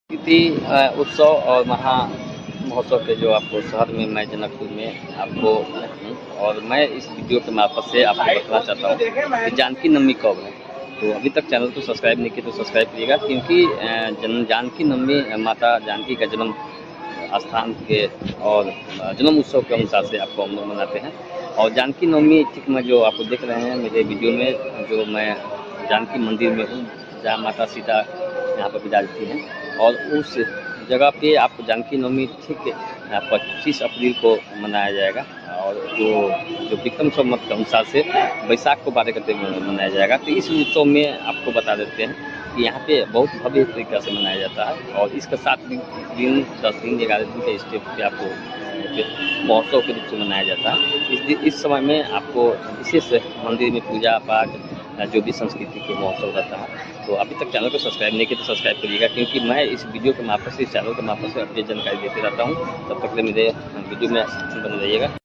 उत्सव और महा महोत्सव के जो आपको शहर में मैं जनकपुर में आपको और मैं इस वीडियो के मार्फत से आपको बताना चाहता हूँ कि जानकी नवमी कब है। तो अभी तक चैनल को सब्सक्राइब नहीं किया तो सब्सक्राइब करिएगा, क्योंकि जानकी नवमी माता जानकी का जन्म स्थान के और जन्म उत्सव के अनुसार से आपको हम लोग मनाते हैं। और जानकी नवमी ठीक मैं जो आपको देख रहे हैं मेरे वीडियो में, जो मैं जानकी मंदिर में हूँ जहाँ माता सीता यहाँ पर विराजती हैं, और उस जगह पे आपको जानकी नवमी ठीक 25 अप्रैल को मनाया जाएगा। और जो विक्रम संवत के अनुसार से बैसाख को 12 गते में मनाया जाएगा। तो इस उत्सव में आपको बता देते हैं कि यहाँ पे बहुत भव्य तरीक़ा से मनाया जाता है, और इसका 7 दिन 10 दिन 11 दिन के स्टेप पे आपको महोत्सव के रूप से मनाया जाता है। इस समय में आपको विशेष मंदिर में पूजा पाठ जो भी संस्कृति के महोत्सव रहता है। तो अभी तक चैनल को सब्सक्राइब नहीं किया तो सब्सक्राइब करिएगा, क्योंकि मैं इस वीडियो के मार्फत से, इस चैनल के मार्फत से अपडेट जानकारी देते रहता हूँ। तब तक के लिए मेरे वीडियो में बने रहिएगा।